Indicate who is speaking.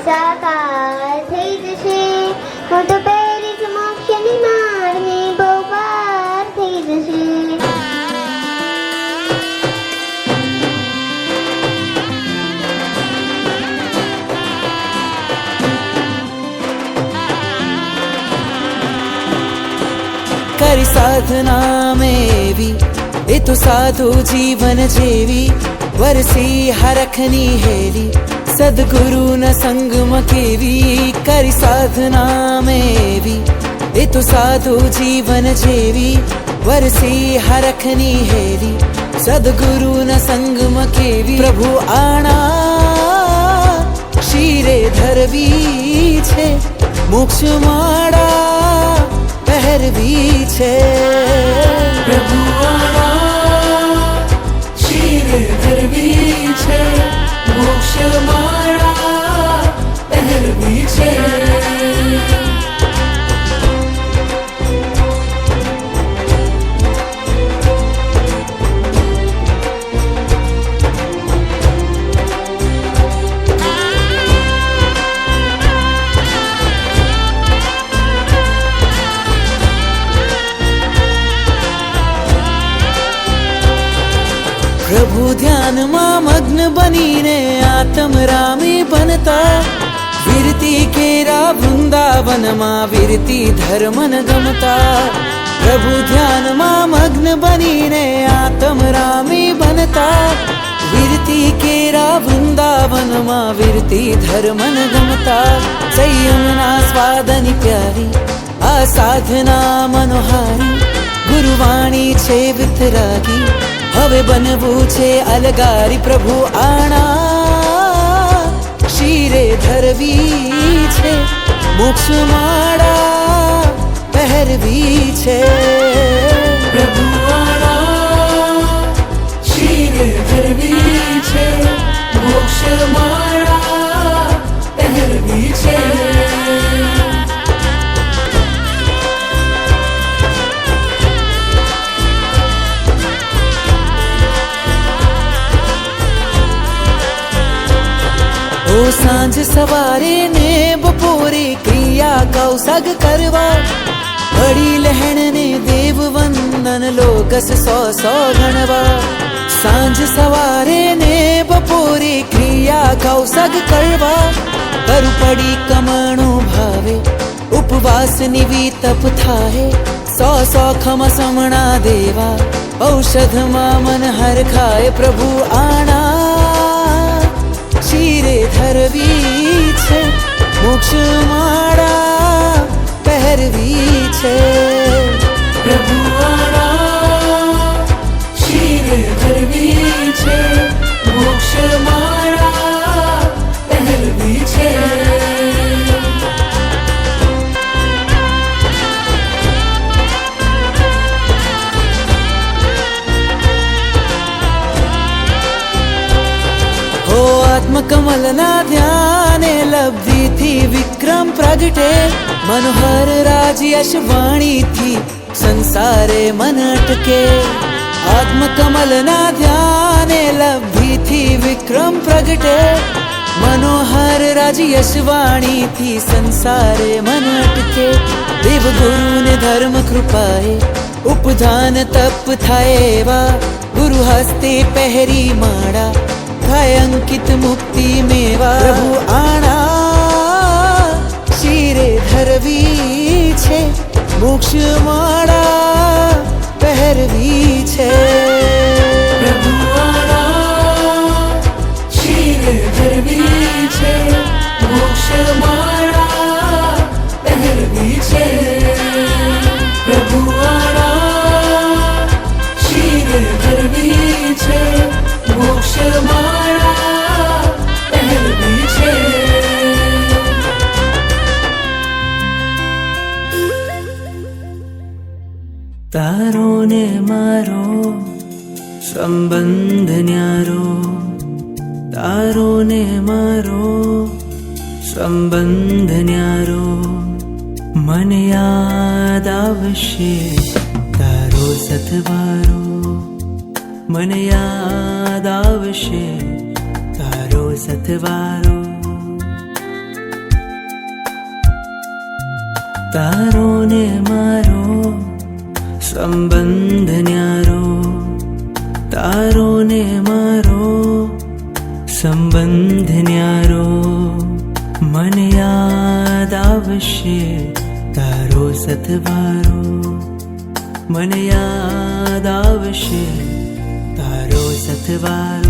Speaker 1: સાકાર થઈ જશે. હું તો પહેરીશ મોક્ષની માળને, બહુ વાર થઈ જશે.
Speaker 2: કરી સાધના મેવી એ તો સાધુ જીવન જેવી, વરસી હરખની હેલી સદગુરુના સંગમાં કેવી. કરી સાધના મેવી એ તો સાધુ જીવન જેવી, વરસી હરખની હેલી સદગુરુના સંગમાં કેવી. પ્રભુ આણા શિરે ધરવી છે, મોક્ષ માળા પહેરવી છે.
Speaker 3: પ્રભુ આણા શિરે ધરવી છે, મોક્ષ માળા પહેરવી છે.
Speaker 2: પ્રભુ ધ્યાનમાં મગ્ન બનીને આત્મરામી બનતા, વિરતી કેરા વૃંદાવનમાં વિરતી ધર્મન ગમતા. પ્રભુ ધ્યાનમાં મગ્ન બનીને આત્મરામી બનતા, વિરતી કેરા વૃંદાવનમાં વિરતી ધર્મન ગમતા. સંયમના સ્વાદની પ્યારી આ સાધના મનોહારી, ગુરુવાણી છે વિતરાગી, હવે બનવું છે અલગારી. પ્રભુ આણા શિરે ધરવી છે, મોક્ષ માળા પહેરવી છે.
Speaker 3: પ્રભુ આણા શિરે ધરવી છે, મોક્ષ માળા પહેરવી છે.
Speaker 2: ઓ સાંજ સવારે ને બપોરે ક્રિયા કૌસગ કરવા, બડી લહેણ ને દેવ વંદન લોકસ 100 ગણવા. સાંજ સવારે ને બપોરે ક્રિયા કૌસગ કરવા, કરું પડી કમણો ભાવે ઉપવાસ નિવી તપ થાય. 100 ખમ સમણા દેવા ઔષધમાં મન હર ખાય. પ્રભુ આણા શિરે ધરવી છે, મોક્ષ માળા પહેરવી છે.
Speaker 3: પ્રભુ આણા શિરે ધરવી છે, મોક્ષ માળા પહેરવી છે.
Speaker 2: આત્મકમલના ધ્યાને લબ્ધિથી વિક્રમ પ્રગટે, મનોહર રાજ યશ વાણીથી સંસારે મન અટકે. આત્મકમલના ધ્યાને લબ્ધિથી વિક્રમ પ્રગટે, મનોહર રાજ યશ વાણીથી સંસારે મન અટકે. દેવગુરુને ધર્મ કૃપાએ ઉપધાન તપ થાય એવા, ગુરુ હસ્તે પહેરી માળા થાય અંકિત મુક્તિ મેવા. પ્રભુ આણા શિરે ધરવી છે, મોક્ષ માળા પહેરવી છે.
Speaker 3: પ્રભુ આણા શિરે ધરવી છે, મોક્ષ માળા પહેરવી છે. પ્રભુ આણા શિરે ધરવી છે, મોક્ષ માળા પહેરવી છે.
Speaker 2: તારો ને મારો સંબંધ ન્યારો, તારો ને મારો સંબંધ ન્યારો. મને યાદ આવશે તારો સથવારો, મને યાદ આવશે તારો સથવારો. તારો ને મારો સંબંધ ન્યારો, તારો ને મારો સંબંધ ન્યારો. મને યાદ આવશે તારો સથવારો, મને યાદ આવશે તારો સથવારો.